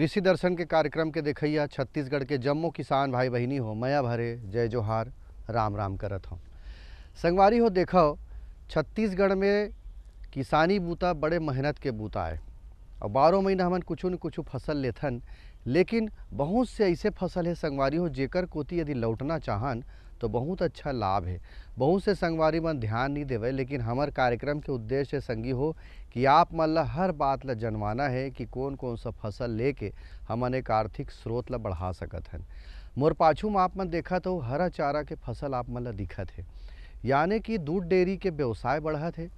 कृषि दर्शन के कार्यक्रम के देखैया छत्तीसगढ़ के जम्मो किसान भाई बहिनी हो मया भरे जय जोहार राम राम करत हो। संगवारी हो देखो छत्तीसगढ़ में किसानी बूता बड़े मेहनत के बूता है और 12 महीना हमन कुछ न कुछ फसल लेथन, लेकिन बहुत से ऐसे फसल है संगवारी हो जेकर कोती यदि लौटना चाहन तो बहुत अच्छा लाभ है। बहुत से संगवारी मन ध्यान नहीं देवे, लेकिन हमार कार्यक्रम के उद्देश्य संगी हो कि आप मन ला हर बात ला जनवाना है कि कौन कौन सा फसल लेके हमन एक आर्थिक स्रोत ला बढ़ा सकत हन। मोर पाछू में आप मन देखा तो हरा चारा के फसल आप मन ला दिखत है, यानी कि दूध डेयरी के व्यवसाय बढ़त है।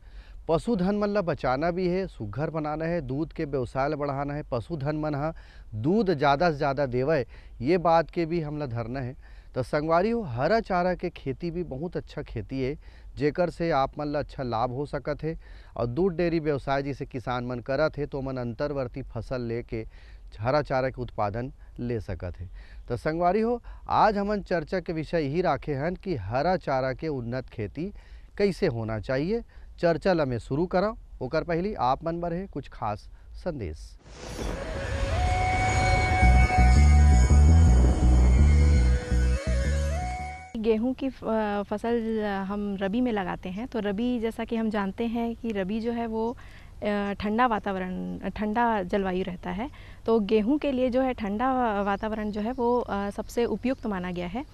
पशुधन मन ला बचाना भी है, सुघर बनाना है, दूध के व्यवसाय ला बढ़ाना है। पशुधन मन हा दूध ज़्यादा से ज़्यादा देवे, ये बात के भी हमला धरना है। तो संगवारी हो हरा चारा के खेती भी बहुत अच्छा खेती है, जेकर से आप मन ला अच्छा लाभ हो सकत है। और दूध डेयरी व्यवसाय जिसे किसान मन करत है तो मन अंतर्वर्ती फसल लेके हरा चारा के उत्पादन ले सकत है। तो संगवारी हो आज हमन चर्चा के विषय यही राखे हैं कि हरा चारा के उन्नत खेती कैसे होना चाहिए। चर्चा ला मैं शुरू करा ओकर पहली आप मन बर है कुछ खास संदेश। गेहूं की फसल हम रबी में लगाते हैं। तो रबी जैसा कि हम जानते हैं कि रबी जो है वो ठंडा वातावरण, ठंडा जलवायु रहता है। तो गेहूं के लिए जो है ठंडा वातावरण जो है वो सबसे उपयुक्त माना गया है।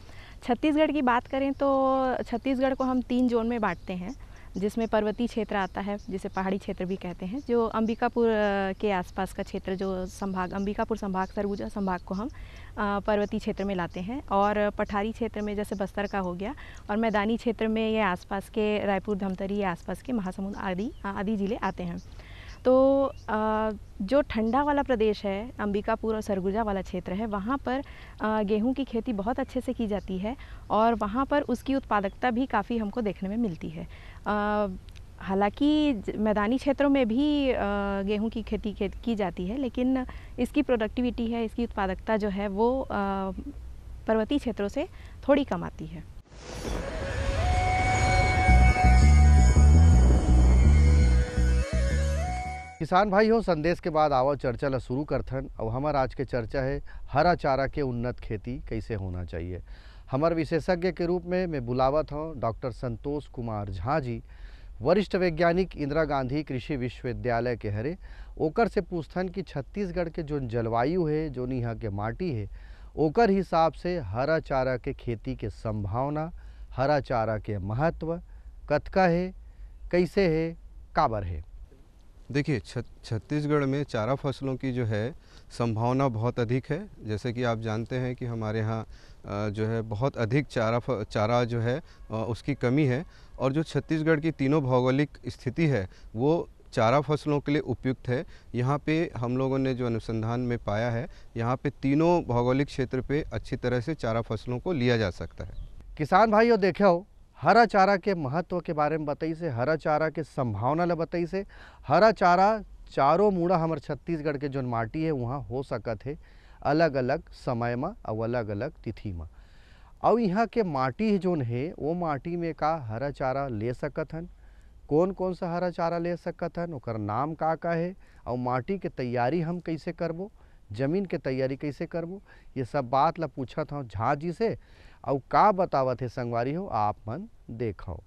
छत्तीसगढ़ की बात करें तो छत्तीसगढ़ को हम 3 जोन में बांटते हैं, जिसमें पर्वतीय क्षेत्र आता है जिसे पहाड़ी क्षेत्र भी कहते हैं, जो अंबिकापुर के आसपास का क्षेत्र, जो संभाग अंबिकापुर संभाग, सरगुजा संभाग को हम पर्वतीय क्षेत्र में लाते हैं। और पठारी क्षेत्र में जैसे बस्तर का हो गया, और मैदानी क्षेत्र में ये आसपास के रायपुर, धमतरी, ये आसपास के महासमुंद आदि ज़िले आते हैं। तो जो ठंडा वाला प्रदेश है, अंबिकापुर और सरगुजा वाला क्षेत्र है, वहाँ पर गेहूं की खेती बहुत अच्छे से की जाती है और वहाँ पर उसकी उत्पादकता भी काफ़ी हमको देखने में मिलती है। हालांकि मैदानी क्षेत्रों में भी गेहूं की खेती की जाती है, लेकिन इसकी प्रोडक्टिविटी है, इसकी उत्पादकता जो है वो पर्वतीय क्षेत्रों से थोड़ी कम आती है। किसान भाई हो संदेश के बाद आओ चर्चा ला शुरू करथन। और हमार आज के चर्चा है हरा चारा के उन्नत खेती कैसे होना चाहिए। हमार विशेषज्ञ के रूप में मैं बुलावत हूँ डॉक्टर संतोष कुमार झा जी, वरिष्ठ वैज्ञानिक, इंदिरा गांधी कृषि विश्वविद्यालय के हरे। ओकर से पूछथन कि छत्तीसगढ़ के जो जलवायु है, जो यहाँ के माटी है, ओकर हिसाब से हरा चारा के खेती के संभावना, हरा चारा के महत्व कतका है, कैसे है, काबर है। देखिए छत्तीसगढ़ में चारा फसलों की जो है संभावना बहुत अधिक है। जैसे कि आप जानते हैं कि हमारे यहाँ जो है बहुत अधिक चारा जो है उसकी कमी है, और जो छत्तीसगढ़ की तीनों भौगोलिक स्थिति है वो चारा फसलों के लिए उपयुक्त है। यहाँ पे हम लोगों ने जो अनुसंधान में पाया है, यहाँ पे तीनों भौगोलिक क्षेत्र पे अच्छी तरह से चारा फसलों को लिया जा सकता है। किसान भाइयों देखो हरा चारा के महत्व के बारे में बताई से, हरा चारा के संभावना ला बताई से। हरा चारा चारों मूड़ा हमारे छत्तीसगढ़ के जो माटी है वहाँ हो सकत है अलग अलग समय में और अलग अलग तिथि में। और यहाँ के माटी जोन है वो माटी में का हरा चारा ले सकत हन, कौन कौन सा हरा चारा ले सकत हन, ओकर नाम का है, और माटी के तैयारी हम कैसे करबो, जमीन के तैयारी कैसे करबो, ये सब बात ला पूछत हूँ झा जी से। और का बतावत है संगवारी हो आप मन देखो।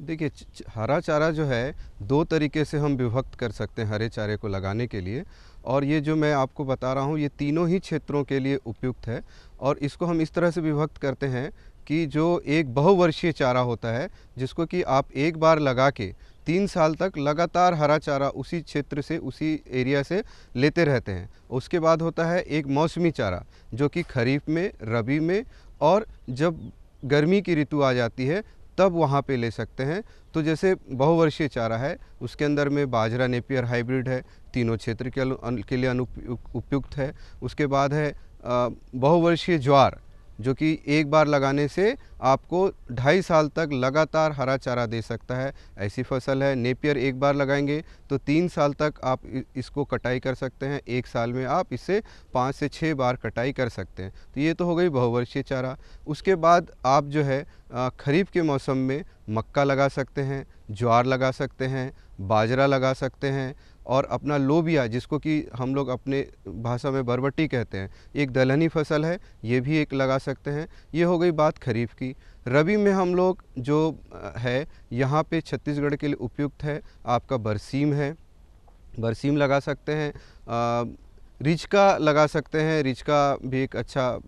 देखिए हरा चारा जो है 2 तरीके से हम विभक्त कर सकते हैं हरे चारे को लगाने के लिए, और ये जो मैं आपको बता रहा हूँ ये तीनों ही क्षेत्रों के लिए उपयुक्त है। और इसको हम इस तरह से विभक्त करते हैं कि जो एक बहुवर्षीय चारा होता है, जिसको कि आप एक बार लगा के 3 साल तक लगातार हरा चारा उसी क्षेत्र से, उसी एरिया से लेते रहते हैं। उसके बाद होता है एक मौसमी चारा, जो कि खरीफ में, रबी में और जब गर्मी की ऋतु आ जाती है तब वहाँ पे ले सकते हैं। तो जैसे बहुवर्षीय चारा है उसके अंदर में बाजरा नेपियर हाइब्रिड है, तीनों क्षेत्र के लिए उपयुक्त है। उसके बाद है बहुवर्षीय ज्वार, जो कि एक बार लगाने से आपको 2.5 साल तक लगातार हरा चारा दे सकता है, ऐसी फसल है। नेपियर एक बार लगाएंगे तो 3 साल तक आप इसको कटाई कर सकते हैं, 1 साल में आप इससे 5 से 6 बार कटाई कर सकते हैं। तो ये तो हो गई बहुवर्षीय चारा। उसके बाद आप जो है खरीफ के मौसम में मक्का लगा सकते हैं, ज्वार लगा सकते हैं, बाजरा लगा सकते हैं, और अपना लोबिया, जिसको कि हम लोग अपने भाषा में बरबट्टी कहते हैं, एक दलहनी फसल है, ये भी एक लगा सकते हैं। ये हो गई बात खरीफ की। रबी में हम लोग जो है यहाँ पे छत्तीसगढ़ के लिए उपयुक्त है आपका बरसीम है, बरसीम लगा सकते हैं। रिचका लगा सकते हैं, रिचका भी एक अच्छा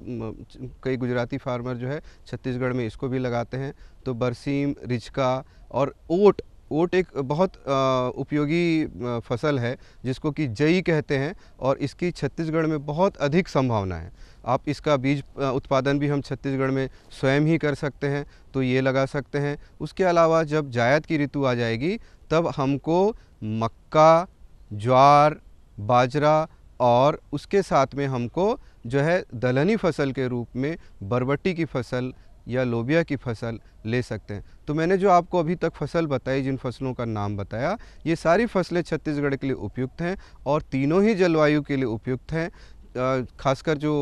कई गुजराती फार्मर जो है छत्तीसगढ़ में इसको भी लगाते हैं। तो बरसीम, रिचका और ओट, ओट एक बहुत उपयोगी फसल है जिसको कि जई कहते हैं और इसकी छत्तीसगढ़ में बहुत अधिक संभावना है। आप इसका बीज उत्पादन भी हम छत्तीसगढ़ में स्वयं ही कर सकते हैं, तो ये लगा सकते हैं। उसके अलावा जब जायद की ऋतु आ जाएगी तब हमको मक्का, ज्वार, बाजरा और उसके साथ में हमको जो है दलहनी फसल के रूप में बरबट्टी की फसल या लोबिया की फसल ले सकते हैं। तो मैंने जो आपको अभी तक फसल बताई, जिन फसलों का नाम बताया, ये सारी फसलें छत्तीसगढ़ के लिए उपयुक्त हैं और तीनों ही जलवायु के लिए उपयुक्त हैं। खासकर जो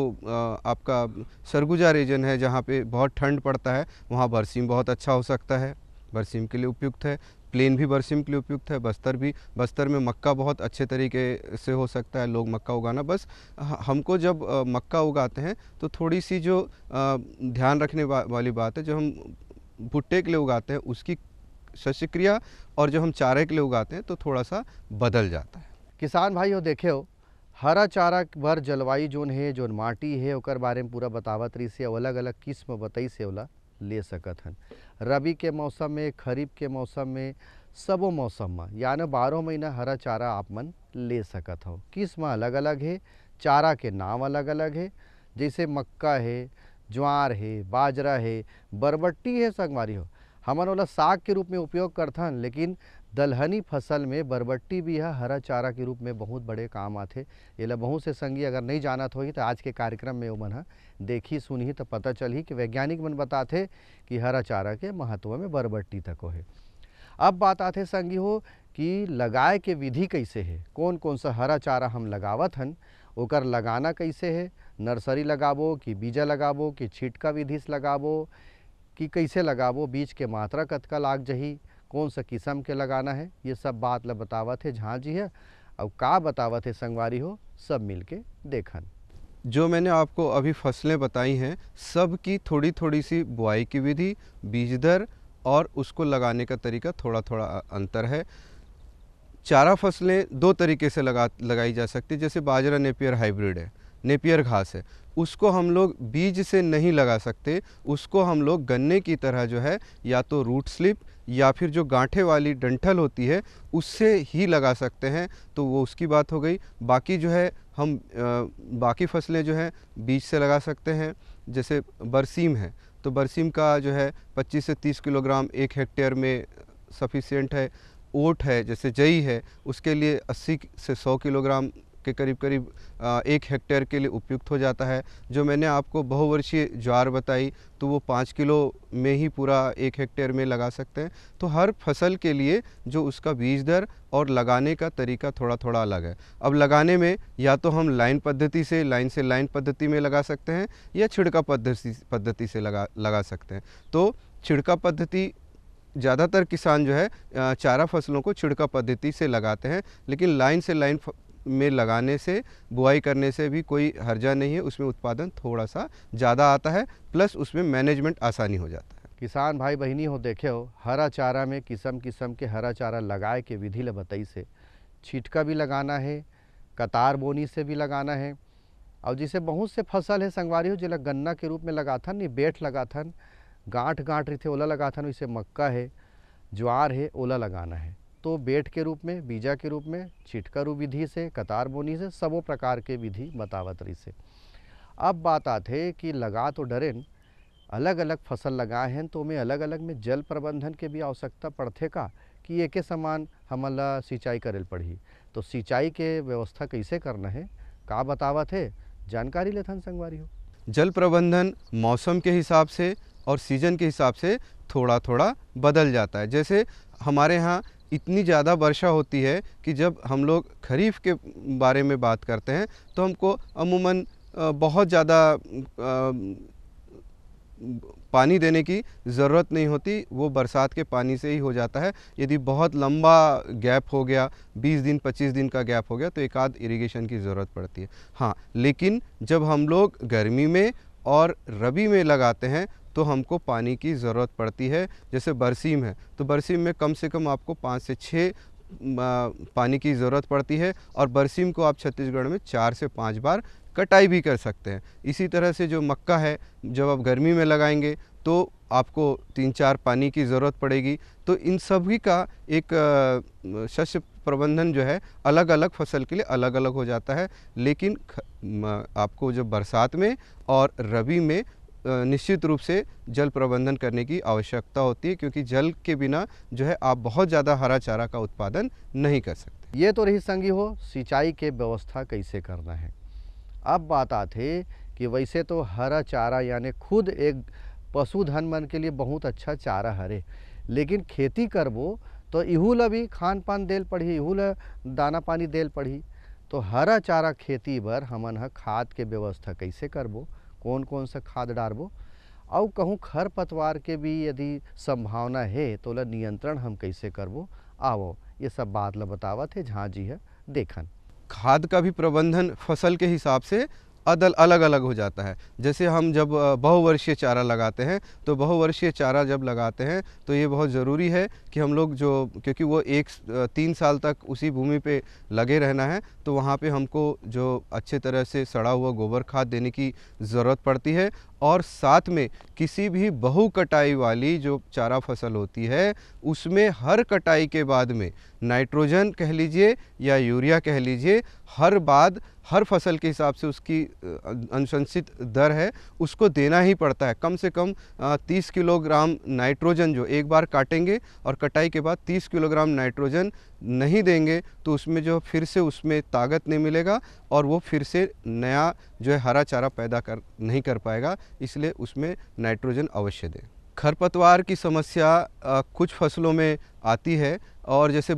आपका सरगुजा रीजन है जहाँ पे बहुत ठंड पड़ता है, वहाँ बरसीम बहुत अच्छा हो सकता है, बरसीम के लिए उपयुक्त है। प्लेन भी बरसीम के लिए उपयुक्त है। बस्तर भी, बस्तर में मक्का बहुत अच्छे तरीके से हो सकता है, लोग मक्का उगाना। बस हमको जब मक्का उगाते हैं तो थोड़ी सी जो ध्यान रखने वाली बात है, जो हम भुट्टे के लिए उगाते हैं उसकी शस्य क्रिया और जो हम चारे के लिए उगाते हैं तो थोड़ा सा बदल जाता है। किसान भाइयों देखे हो, हरा चारा बर जलवायु जोन है, जोन माटी है, ओकर बारे में पूरा बतावत रही से, अलग अलग किस्म बताई से ओला ले सकत हन। रबी के मौसम में, खरीफ के मौसम में, सबो मौसम में, यानी 12 महीना हरा चारा आप मन ले सकत हो। किस्म अलग अलग है, चारा के नाम अलग अलग है, जैसे मक्का है, ज्वार है, बाजरा है, बरबट्टी है। संगवारी हो, हमन ओला साग के रूप में उपयोग करथन, लेकिन दलहनी फसल में बरबट्टी भी है हरा चारा के रूप में बहुत बड़े काम आथे। एला बहुत से संगी अगर नहीं जानत होही तो आज के कार्यक्रम में ओमन ह देखी सुनही तो पता चलही कि वैज्ञानिक मन बताथे कि हरा चारा के महत्व में बरबट्टी तक है। अब बात आथे संगी हो कि लगाए के विधि कैसे है, कौन कौन सा हरा चारा हम लगावत हन, ओकर लगाना कैसे है, नर्सरी लगाबो कि बीजा लगाबो कि छिटका विधि से लगाबो कि कैसे लगाबो, बीज के मात्रा कतका लाग जही, कौन सा किस्म के लगाना है, ये सब बात ला बतावत है झाँ जी है। और का बतावत है संगवारी हो, सब मिल के देखन। जो मैंने आपको अभी फसलें बताई हैं, सब की थोड़ी थोड़ी सी बुआई की विधि, बीज दर और उसको लगाने का तरीका थोड़ा थोड़ा अंतर है। चारा फसलें दो तरीके से लगाई जा सकती है। जैसे बाजरा नेपियर हाइब्रिड है, नेपियर घास है, उसको हम लोग बीज से नहीं लगा सकते, उसको हम लोग गन्ने की तरह जो है या तो रूट स्लिप या फिर जो गांठे वाली डंठल होती है उससे ही लगा सकते हैं। तो वो उसकी बात हो गई। बाकी जो है हम बाकी फसलें जो हैं बीज से लगा सकते हैं। जैसे बरसीम है तो बरसीम का जो है 25 से 30 किलोग्राम 1 हेक्टेयर में सफिशिएंट है। ओट है जैसे जई है, उसके लिए 80 से 100 किलोग्राम के करीब करीब 1 हेक्टेयर के लिए उपयुक्त हो जाता है। जो मैंने आपको बहुवर्षीय ज्वार बताई तो वो 5 किलो में ही पूरा 1 हेक्टेयर में लगा सकते हैं। तो हर फसल के लिए जो उसका बीज दर और लगाने का तरीका थोड़ा थोड़ा अलग है। अब लगाने में या तो हम लाइन पद्धति से लाइन पद्धति में लगा सकते हैं या छिड़का पद्धति से लगा सकते हैं। तो छिड़का पद्धति ज़्यादातर किसान जो है चारा फसलों को छिड़का पद्धति से लगाते हैं, लेकिन लाइन से लाइन में लगाने से, बुआई करने से भी कोई हर्जा नहीं है। उसमें उत्पादन थोड़ा सा ज़्यादा आता है, प्लस उसमें मैनेजमेंट आसानी हो जाता है। किसान भाई बहनी हो देखे हो, हरा चारा में किस्म किस्म के हरा चारा लगाए के विधि ले बताई से, छिटका भी लगाना है, कतार बोनी से भी लगाना है, और जिसे बहुत से फसल है संगवारी हो जिला गन्ना के रूप में लगाथन, नहीं बेठ लगाथन, गांठ गांठ रही थे ओला लगाथन। वैसे मक्का है, ज्वार है, ओला लगाना है। तो बेठ के रूप में, बीजा के रूप में, छिटका रू विधि से, कतार बोनी से, सबो प्रकार के विधि बतावत रही से। अब बात आते कि लगा तो डरेन, अलग अलग फसल लगाए हैं तो में अलग अलग में जल प्रबंधन के भी आवश्यकता पड़थे का, कि एक समान हमन ला सिंचाई करेल पड़ही। तो सिंचाई के व्यवस्था कैसे करना है, का बतावत है, जानकारी लेथन संगवारी हो। जल प्रबंधन मौसम के हिसाब से और सीजन के हिसाब से थोड़ा थोड़ा बदल जाता है। जैसे हमारे यहाँ इतनी ज़्यादा वर्षा होती है कि जब हम लोग खरीफ के बारे में बात करते हैं तो हमको अमूमन बहुत ज़्यादा पानी देने की ज़रूरत नहीं होती, वो बरसात के पानी से ही हो जाता है। यदि बहुत लंबा गैप हो गया, 20 दिन 25 दिन का गैप हो गया, तो एक आध इरिगेशन की ज़रूरत पड़ती है। हाँ, लेकिन जब हम लोग गर्मी में और रबी में लगाते हैं तो हमको पानी की ज़रूरत पड़ती है। जैसे बरसीम है तो बरसीम में कम से कम आपको 5 से 6 पानी की ज़रूरत पड़ती है, और बरसीम को आप छत्तीसगढ़ में 4 से 5 बार कटाई भी कर सकते हैं। इसी तरह से जो मक्का है, जब आप गर्मी में लगाएंगे तो आपको 3-4 पानी की ज़रूरत पड़ेगी। तो इन सभी का एक शस्य प्रबंधन जो है अलग अलग फसल के लिए अलग अलग हो जाता है। लेकिन आपको जब बरसात में और रबी में निश्चित रूप से जल प्रबंधन करने की आवश्यकता होती है, क्योंकि जल के बिना जो है आप बहुत ज़्यादा हरा चारा का उत्पादन नहीं कर सकते। ये तो रही संगी हो सिंचाई के व्यवस्था कैसे करना है। अब बात आते कि वैसे तो हरा चारा यानी खुद एक पशुधन मन के लिए बहुत अच्छा चारा हरे, लेकिन खेती करबो तो इहू ला भी खान पान देल पड़ही, इहू ला दाना पानी देल पड़ही। तो हरा चारा खेती बर हमन ह खाद के व्यवस्था कैसे करबो, कौन कौन सा खाद डारबो, और कहूँ खरपतवार के भी यदि संभावना है तो ला नियंत्रण हम कैसे करबो। आओ ये सब बात ला बतावत है झाँ जी है देखन। खाद का भी प्रबंधन फसल के हिसाब से अलग अलग हो जाता है। जैसे हम जब बहुवर्षीय चारा लगाते हैं, तो बहुवर्षीय चारा जब लगाते हैं तो ये बहुत ज़रूरी है कि हम लोग क्योंकि वो 3 साल तक उसी भूमि पे लगे रहना है, तो वहाँ पे हमको जो अच्छे तरह से सड़ा हुआ गोबर खाद देने की ज़रूरत पड़ती है। और साथ में किसी भी बहु कटाई वाली जो चारा फसल होती है, उसमें हर कटाई के बाद में नाइट्रोजन कह लीजिए या यूरिया कह लीजिए, हर फसल के हिसाब से उसकी अनुशंसित दर है, उसको देना ही पड़ता है। कम से कम 30 किलोग्राम नाइट्रोजन जो एक बार काटेंगे और कटाई के बाद 30 किलोग्राम नाइट्रोजन नहीं देंगे तो उसमें जो फिर से उसमें ताकत नहीं मिलेगा, और वो फिर से नया जो है हरा चारा पैदा नहीं कर पाएगा। इसलिए उसमें नाइट्रोजन अवश्य दें। खरपतवार की समस्या कुछ फसलों में आती है, और जैसे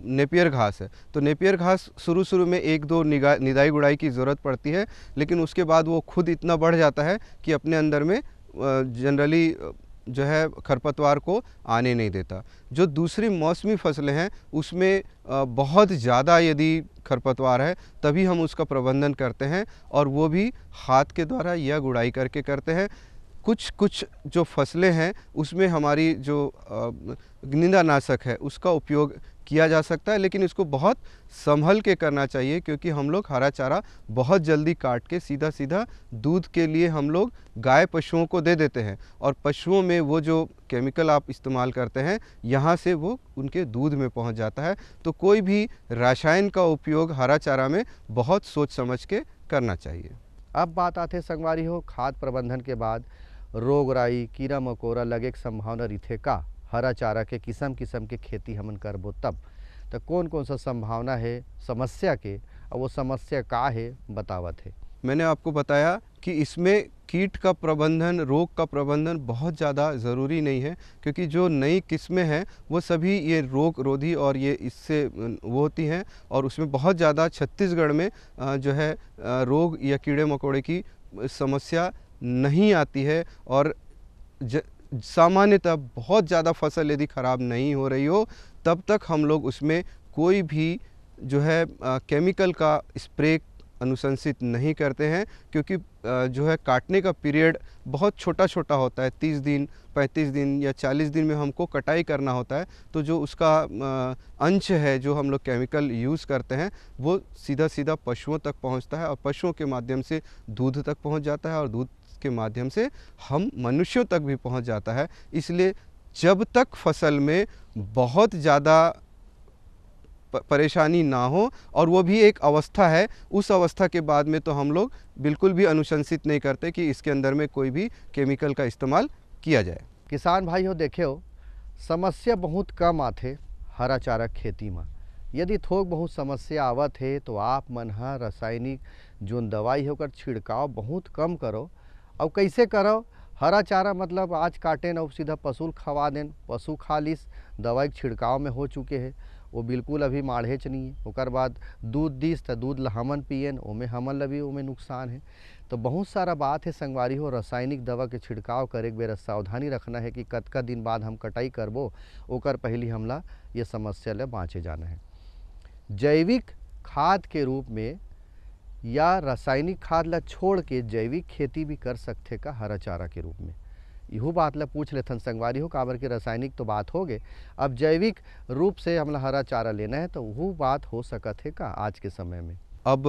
नेपियर घास है, तो नेपियर घास शुरू में 1-2 निदाई गुड़ाई की ज़रूरत पड़ती है, लेकिन उसके बाद वो खुद इतना बढ़ जाता है कि अपने अंदर में जनरली जो है खरपतवार को आने नहीं देता। जो दूसरी मौसमी फसलें हैं उसमें बहुत ज़्यादा यदि खरपतवार है तभी हम उसका प्रबंधन करते हैं, और वो भी हाथ के द्वारा या गुड़ाई करके करते हैं। कुछ जो फसलें हैं उसमें हमारी जो निंदानाशक है उसका उपयोग किया जा सकता है, लेकिन इसको बहुत संभल के करना चाहिए, क्योंकि हम लोग हरा चारा बहुत जल्दी काट के सीधा दूध के लिए हम लोग गाय पशुओं को दे देते हैं, और पशुओं में वो जो केमिकल आप इस्तेमाल करते हैं यहाँ से वो उनके दूध में पहुँच जाता है। तो कोई भी रसायन का उपयोग हरा चारा में बहुत सोच समझ के करना चाहिए। अब बात आते संगवारी हो खाद प्रबंधन के बाद रोग राई कीड़ा मकोड़ा लगे के संभावना रहिथे का हरा चारा के किस्म के खेती हमन करबो तब तो कौन कौन सा संभावना है समस्या के, और वो समस्या का है बतावत है। मैंने आपको बताया कि इसमें कीट का प्रबंधन, रोग का प्रबंधन बहुत ज़्यादा ज़रूरी नहीं है, क्योंकि जो नई किस्में हैं वो सभी ये रोग रोधी और ये इससे वो होती हैं, और उसमें बहुत ज़्यादा छत्तीसगढ़ में जो है रोग या कीड़े मकोड़े की समस्या नहीं आती है। और सामान्यतः बहुत ज़्यादा फसल यदि ख़राब नहीं हो रही हो तब तक हम लोग उसमें कोई भी जो है केमिकल का स्प्रे अनुशंसित नहीं करते हैं, क्योंकि जो है काटने का पीरियड बहुत छोटा होता है। 30 दिन 35 दिन या 40 दिन में हमको कटाई करना होता है, तो जो उसका अंश है जो हम लोग केमिकल यूज़ करते हैं वो सीधा पशुओं तक पहुंचता है, और पशुओं के माध्यम से दूध तक पहुंच जाता है, और दूध के माध्यम से हम मनुष्यों तक भी पहुंच जाता है। इसलिए जब तक फसल में बहुत ज़्यादा परेशानी ना हो, और वो भी एक अवस्था है, उस अवस्था के बाद में तो हम लोग बिल्कुल भी अनुशंसित नहीं करते कि इसके अंदर में कोई भी केमिकल का इस्तेमाल किया जाए। किसान भाई हो देखियो समस्या बहुत कम आथे हरा चारा खेती में। यदि थोक बहुत समस्या आवत है तो आप मन ह रासायनिक जोन दवाई होकर छिड़काव बहुत कम करो। और कैसे करो, हरा चारा मतलब आज काटे न सीधा पशु खवा देन, पशु खा लिस, दवाई छिड़काव में हो चुके हैं। वो बिल्कुल अभी माढ़ेच नहीं है। ओकर बाद दूध दिस तो दूध ला हमन पियन, ओमे हमन ला भी ओमे नुकसान है। तो बहुत सारा बात है संगवारी हो, रासायनिक दवा के छिड़काव करे के बेरा सावधानी रखना है कि कतका दिन बाद हम कटाई करबो, ओकर पहले हमला ये समस्या ले बाँचे जाना है। जैविक खाद के रूप में या रासायनिक खाद ला छोड़ के जैविक खेती भी कर सकते का हरा चारा के रूप में, इहो बात ला पूछ लेथन संगवारी हो। काबर के रासायनिक तो बात हो गए, अब जैविक रूप से हमला हरा चारा लेना है तो वो बात हो सकत है का आज के समय में? अब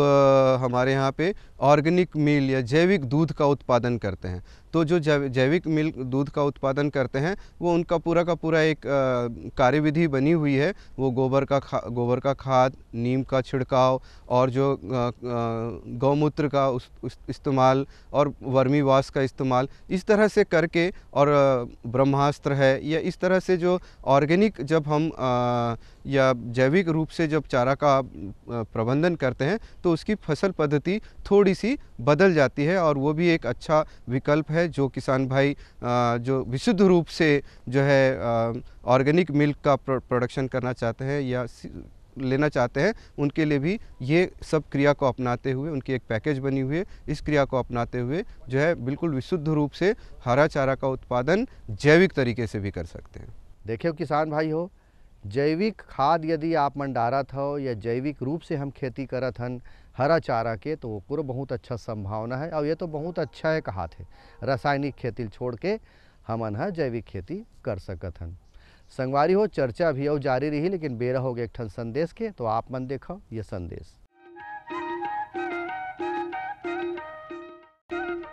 हमारे यहाँ पे ऑर्गेनिक मिल या जैविक दूध का उत्पादन करते हैं, तो जो जैविक मिल्क दूध का उत्पादन करते हैं वो उनका पूरा का पूरा एक कार्यविधि बनी हुई है। वो गोबर का खाद, नीम का छिड़काव और जो गौमूत्र का इस्तेमाल और वर्मी वाश का इस्तेमाल, इस तरह से करके, और ब्रह्मास्त्र है या इस तरह से जो ऑर्गेनिक जब हम या जैविक रूप से जब चारा का प्रबंधन करते हैं तो उसकी फसल पद्धति थोड़ी सी बदल जाती है, और वो भी एक अच्छा विकल्प है जो किसान भाई जो विशुद्ध रूप से जो है ऑर्गेनिक मिल्क का प्रोडक्शन करना चाहते हैं या लेना चाहते हैं, उनके लिए भी ये सब क्रिया को अपनाते हुए, उनकी एक पैकेज बनी हुई है, इस क्रिया को अपनाते हुए जो है बिल्कुल विशुद्ध रूप से हरा चारा का उत्पादन जैविक तरीके से भी कर सकते हैं। देखियो किसान भाई हो, जैविक खाद यदि आप मन डारत हो या जैविक रूप से हम खेती करत हन हरा चारा के, तो वो पूरा बहुत अच्छा संभावना है। और ये तो बहुत अच्छा है कहा थे, रासायनिक खेती छोड़ के हमन ह जैविक खेती कर सकत हन। संगवारी हो, चर्चा भी और जारी रही, लेकिन बेरा हो गया एक ठन संदेश के, तो आप मन देखो ये संदेश।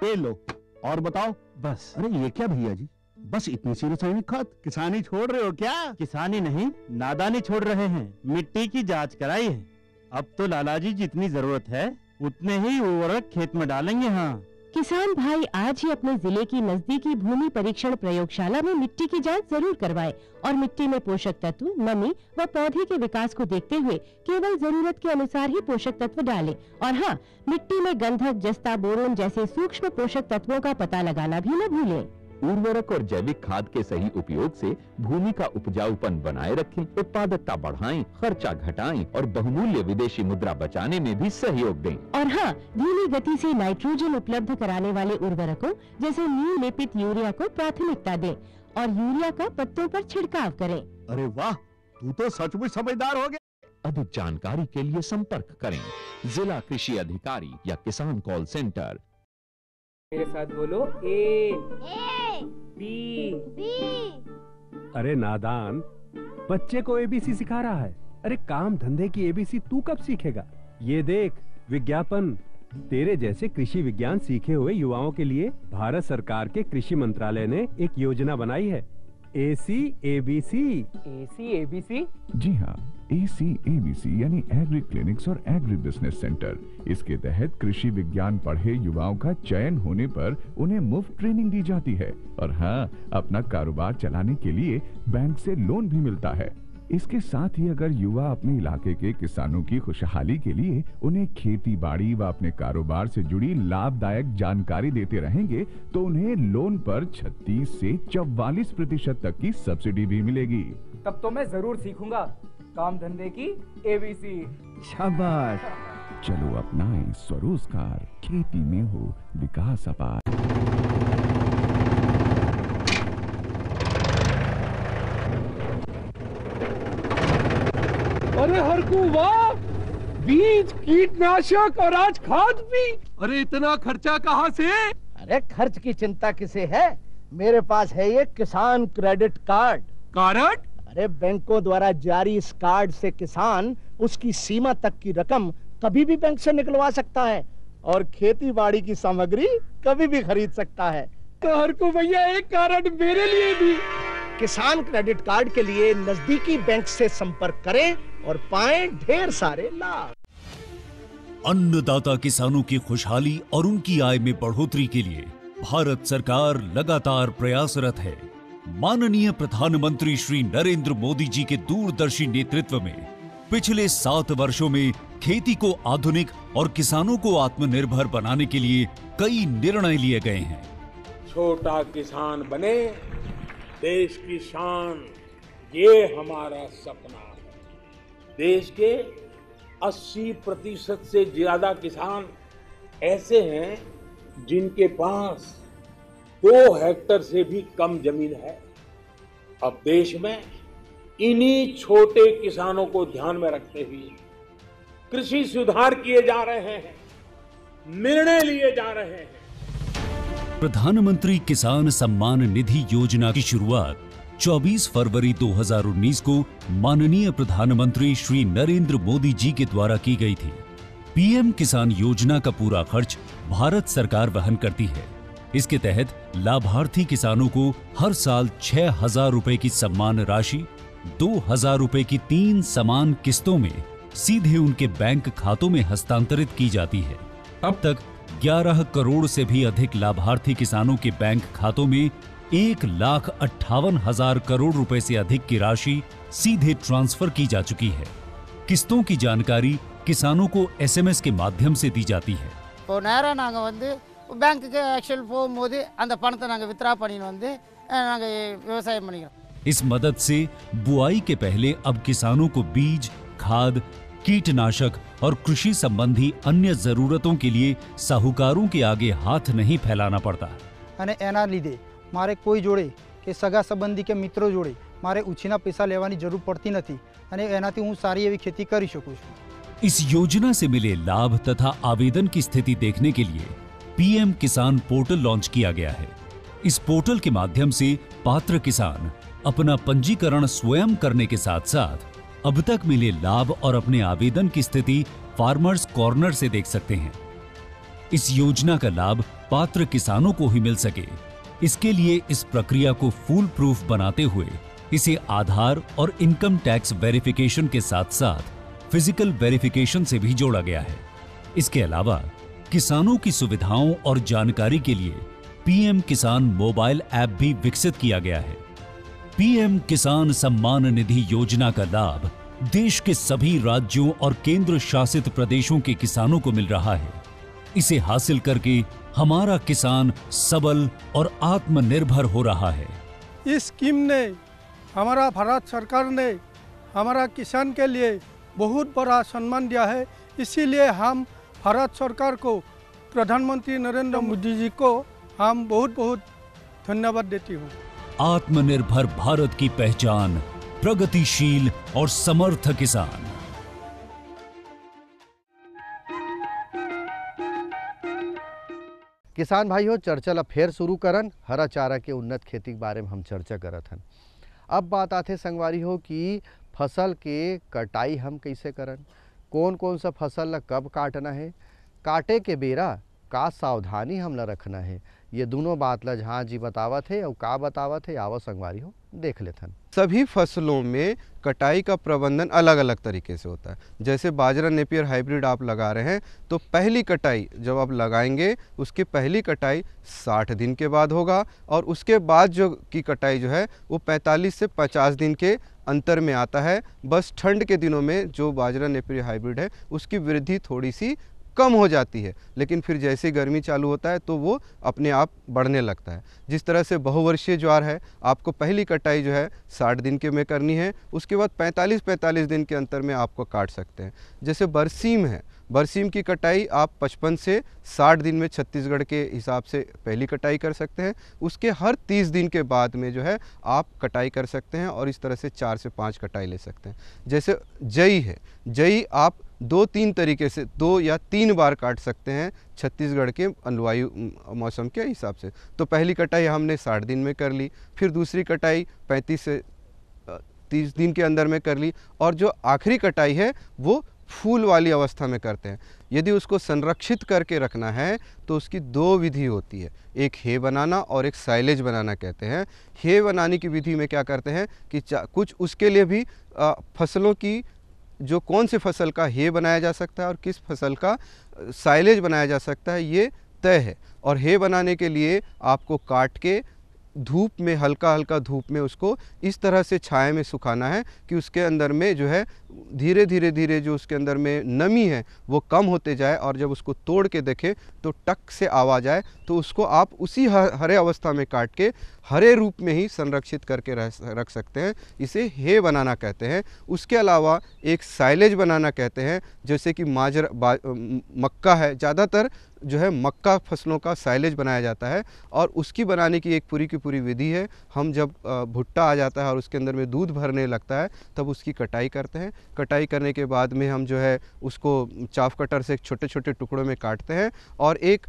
ये लो और बताओ। बस। अरे ये क्या भैया जी, बस इतनी सी रासायनिक खाद? किसानी छोड़ रहे हो क्या? किसानी नहीं, नादानी छोड़ रहे हैं। मिट्टी की जांच कराई है, अब तो लालाजी जितनी जरूरत है उतने ही उर्वरक खेत में डालेंगे। हाँ, किसान भाई आज ही अपने जिले की नजदीकी भूमि परीक्षण प्रयोगशाला में मिट्टी की जांच जरूर करवाएं और मिट्टी में पोषक तत्व, नमी व पौधे के विकास को देखते हुए केवल जरूरत के अनुसार ही पोषक तत्व डालें। और हाँ, मिट्टी में गंधक, जस्ता, बोरोन जैसे सूक्ष्म पोषक तत्वों का पता लगाना भी न भूलें। उर्वरक और जैविक खाद के सही उपयोग से भूमि का उपजाऊपन बनाए रखें, उत्पादकता बढ़ाएं, खर्चा घटाएं और बहुमूल्य विदेशी मुद्रा बचाने में भी सहयोग दें। और हाँ, धीमी गति से नाइट्रोजन उपलब्ध कराने वाले उर्वरकों जैसे नीम लेपित यूरिया को प्राथमिकता दें और यूरिया का पत्तों पर छिड़काव करें। अरे वाह, तू तो सचमुच समझदार हो गया। अधिक जानकारी के लिए संपर्क करें जिला कृषि अधिकारी या किसान कॉल सेंटर। मेरे साथ बोलो, ए बी। अरे नादान, बच्चे को एबीसी सिखा रहा है। अरे काम धंधे की एबीसी तू कब सीखेगा? ये देख विज्ञापन, तेरे जैसे कृषि विज्ञान सीखे हुए युवाओं के लिए भारत सरकार के कृषि मंत्रालय ने एक योजना बनाई है, ACABC। ACABC? जी हाँ, ACABC यानी एग्री क्लिनिक्स और एग्री बिजनेस सेंटर। इसके तहत कृषि विज्ञान पढ़े युवाओं का चयन होने पर उन्हें मुफ्त ट्रेनिंग दी जाती है और हाँ, अपना कारोबार चलाने के लिए बैंक से लोन भी मिलता है। इसके साथ ही अगर युवा अपने इलाके के किसानों की खुशहाली के लिए उन्हें खेती बाड़ी व अपने कारोबार से जुड़ी लाभदायक जानकारी देते रहेंगे तो उन्हें लोन पर 36 से 44% तक की सब्सिडी भी मिलेगी। तब तो मैं जरूर सीखूंगा काम धंधे की ABC। शाबाश, चलो अपनाएं स्वरोजगार, खेती में हो विकास अपार। अरे हरकू वाह, बीज, कीटनाशक और आज खाद भी। अरे इतना खर्चा कहाँ से? अरे खर्च की चिंता किसे है, मेरे पास है ये किसान क्रेडिट कार्ड। कार्ड? अरे बैंकों द्वारा जारी इस कार्ड से किसान उसकी सीमा तक की रकम कभी भी बैंक से निकलवा सकता है और खेती बाड़ी की सामग्री कभी भी खरीद सकता है। तो हरकू भैया एक कार्ड मेरे लिए भी। किसान क्रेडिट कार्ड के लिए नजदीकी बैंक से संपर्क करें और पाएं ढेर सारे लाभ। अन्नदाता किसानों की खुशहाली और उनकी आय में बढ़ोतरी के लिए भारत सरकार लगातार प्रयासरत है। माननीय प्रधानमंत्री श्री नरेंद्र मोदी जी के दूरदर्शी नेतृत्व में पिछले 7 वर्षों में खेती को आधुनिक और किसानों को आत्मनिर्भर बनाने के लिए कई निर्णय लिए गए हैं। छोटा किसान बने देश की शान, ये हमारा सपना है। देश के 80% से ज्यादा किसान ऐसे हैं जिनके पास 2 हेक्टेयर से भी कम जमीन है। अब देश में इन्हीं छोटे किसानों को ध्यान में रखते हुए कृषि सुधार किए जा रहे हैं, निर्णय लिए जा रहे हैं। प्रधानमंत्री किसान सम्मान निधि योजना की शुरुआत 24 फरवरी 2019 को माननीय प्रधानमंत्री श्री नरेंद्र मोदी जी के द्वारा की गई थी। पीएम किसान योजना का पूरा खर्च भारत सरकार वहन करती है। इसके तहत लाभार्थी किसानों को हर साल 6,000 रुपए की सम्मान राशि 2,000 रुपए की 3 समान किस्तों में सीधे उनके बैंक खातों में हस्तांतरित की जाती है। अब तक 11 करोड़ से भी अधिक लाभार्थी किसानों के बैंक खातों में 1,58,000 करोड़ रुपए से अधिक की राशि सीधे ट्रांसफर की जा चुकी है। किस्तों की जानकारी किसानों को एसएमएस के माध्यम से दी जाती है। இப்போ நேரா நாங்க வந்து பேங்க்குக்கு ஆக்சுவல் போகும்போது அந்த பணத்தை நாங்க வித்ரா பண்ணிட்டு வந்து நாங்க விவசாயம் பண்ணிக்கிறோம்। इस मदद से बुआई के पहले अब किसानों को बीज, खाद, कीटनाशक और कृषि संबंधी अन्य जरूरतों के लिए साहूकारों के आगे हाथ नहीं फैलाना पड़ता। અને એના લીધે મારે કોઈ જોડે કે સગા સંબંધી કે મિત્રો જોડે મારે ઉછીના પૈસા લેવાની જરૂર પડતી નથી અને એનાથી હું સારી એવી खेती કરી શકું છું। इस योजना से मिले लाभ तथा आवेदन की स्थिति देखने के लिए पीएम किसान पोर्टल लॉन्च किया गया है। इस पोर्टल के माध्यम से पात्र किसान अपना पंजीकरण स्वयं करने के साथ साथ अब तक मिले लाभ और अपने आवेदन की स्थिति फार्मर्स कॉर्नर से देख सकते हैं। इस योजना का लाभ पात्र किसानों को ही मिल सके, इसके लिए इस प्रक्रिया को फूल प्रूफ बनाते हुए इसे आधार और इनकम टैक्स वेरिफिकेशन के साथ साथ फिजिकल वेरिफिकेशन से भी जोड़ा गया है। इसके अलावा किसानों की सुविधाओं और जानकारी के लिए पीएम किसान मोबाइल ऐप भी विकसित किया गया है। पीएम किसान सम्मान निधि योजना का लाभ देश के सभी राज्यों और केंद्र शासित प्रदेशों के किसानों को मिल रहा है। इसे हासिल करके हमारा किसान सबल और आत्मनिर्भर हो रहा है। इस स्कीम ने हमारा भारत सरकार ने हमारा किसान के लिए बहुत बड़ा सम्मान दिया है। इसीलिए हम भारत सरकार को, प्रधानमंत्री नरेंद्र मोदी जी को हम बहुत बहुत धन्यवाद देती हूँ। आत्मनिर्भर भारत की पहचान प्रगतिशील और समर्थ किसान। किसान भाइयों, चर्चा ला फेर शुरू करन हरा चारा के उन्नत खेती के बारे में हम चर्चा करत हन। अब बात आते संगवारी हो कि फसल के कटाई हम कैसे करन, कौन कौन सा फसल ला कब काटना है, काटे के बेरा का सावधानी हम ला रखना है, ये दोनों बात ला जहाँ जी बतावत है और का बतावत है आवो संगवारी हो देख लेथन। सभी फसलों में कटाई का प्रबंधन अलग अलग तरीके से होता है। जैसे बाजरा नेपियर हाइब्रिड आप लगा रहे हैं तो पहली कटाई जब आप लगाएंगे उसकी पहली कटाई 60 दिन के बाद होगा और उसके बाद जो की कटाई जो है वो 45 से 50 दिन के अंतर में आता है। बस ठंड के दिनों में जो बाजरा नेपियर हाइब्रिड है उसकी वृद्धि थोड़ी सी कम हो जाती है, लेकिन फिर जैसे गर्मी चालू होता है तो वो अपने आप बढ़ने लगता है। जिस तरह से बहुवर्षीय ज्वार है, आपको पहली कटाई जो है 60 दिन के में करनी है, उसके बाद 45 दिन के अंतर में आपको काट सकते हैं। जैसे बरसीम है, बरसीम की कटाई आप 55 से 60 दिन में छत्तीसगढ़ के हिसाब से पहली कटाई कर सकते हैं। उसके हर 30 दिन के बाद में जो है आप कटाई कर सकते हैं और इस तरह से 4 से 5 कटाई ले सकते हैं। जैसे जई है, जई आप 2-3 तरीके से 2 या 3 बार काट सकते हैं छत्तीसगढ़ के अनुवायु मौसम के हिसाब से। तो पहली कटाई हमने 60 दिन में कर ली, फिर दूसरी कटाई 35 से 30 दिन के अंदर में कर ली और जो आखिरी कटाई है वो फूल वाली अवस्था में करते हैं। यदि उसको संरक्षित करके रखना है तो उसकी 2 विधि होती है, एक हे बनाना और एक साइलेज बनाना कहते हैं। हे बनाने की विधि में क्या करते हैं कि कुछ उसके लिए भी फसलों की जो कौन से फसल का हे बनाया जा सकता है और किस फसल का साइलेज बनाया जा सकता है ये तय है। और हे बनाने के लिए आपको काट के धूप में, हल्का हल्का धूप में उसको इस तरह से छाया में सुखाना है कि उसके अंदर में जो है धीरे धीरे जो उसके अंदर में नमी है वो कम होते जाए, और जब उसको तोड़ के देखें तो टक से आवाज़ आए, तो उसको आप उसी हरे अवस्था में काट के हरे रूप में ही संरक्षित करके रख सकते हैं। इसे हे बनाना कहते हैं। उसके अलावा एक साइलेज बनाना कहते हैं, जैसे कि मक्का है, ज़्यादातर जो है मक्का फसलों का साइलेज बनाया जाता है, और उसकी बनाने की एक पूरी की पूरी विधि है। हम जब भुट्टा आ जाता है और उसके अंदर में दूध भरने लगता है तब उसकी कटाई करते हैं। कटाई करने के बाद में हम जो है उसको चाफ कटर से छोटे छोटे टुकड़ों में काटते हैं, और एक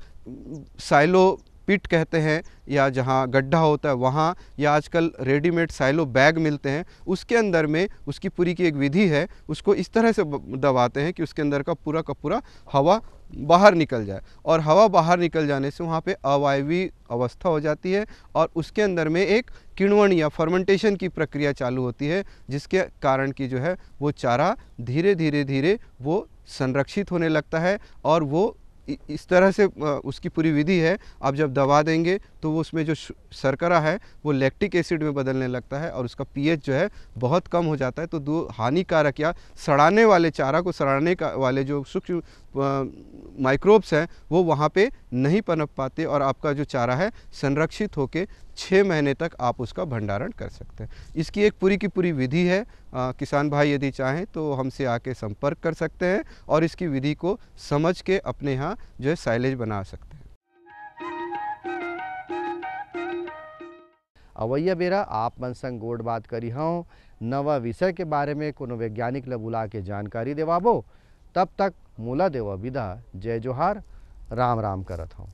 साइलो पिट कहते हैं, या जहाँ गड्ढा होता है वहाँ, या आजकल रेडीमेड साइलो बैग मिलते हैं, उसके अंदर में उसकी पूरी की एक विधि है। उसको इस तरह से दबाते हैं कि उसके अंदर का पूरा हवा बाहर निकल जाए, और हवा बाहर निकल जाने से वहाँ पे अवायवीय अवस्था हो जाती है, और उसके अंदर में एक किण्वन या फर्मेंटेशन की प्रक्रिया चालू होती है, जिसके कारण की जो है वो चारा धीरे धीरे वो संरक्षित होने लगता है। और वो इस तरह से उसकी पूरी विधि है। आप जब दबा देंगे तो वो उसमें जो शर्करा है वो लैक्टिक एसिड में बदलने लगता है, और उसका पीएच जो है बहुत कम हो जाता है। तो दो हानिकारक या सड़ाने वाले, चारा को सड़ाने वाले जो सूक्ष्म माइक्रोब्स हैं वो वहाँ पे नहीं पनप पाते, और आपका जो चारा है संरक्षित होके 6 महीने तक आप उसका भंडारण कर सकते हैं। इसकी एक पूरी की पूरी विधि है। किसान भाई यदि चाहें तो हमसे आके संपर्क कर सकते हैं, और इसकी विधि को समझ के अपने यहाँ जो है साइलेज बना सकते हैं। अवैया बेरा आप मन संग गोड़ बात करी हूँ, नवा विषय के बारे में कोनो वैज्ञानिक ल बुला के जानकारी देवाबो। तब तक मोला देवा विदा। जय जोहार, राम राम करत हूँ।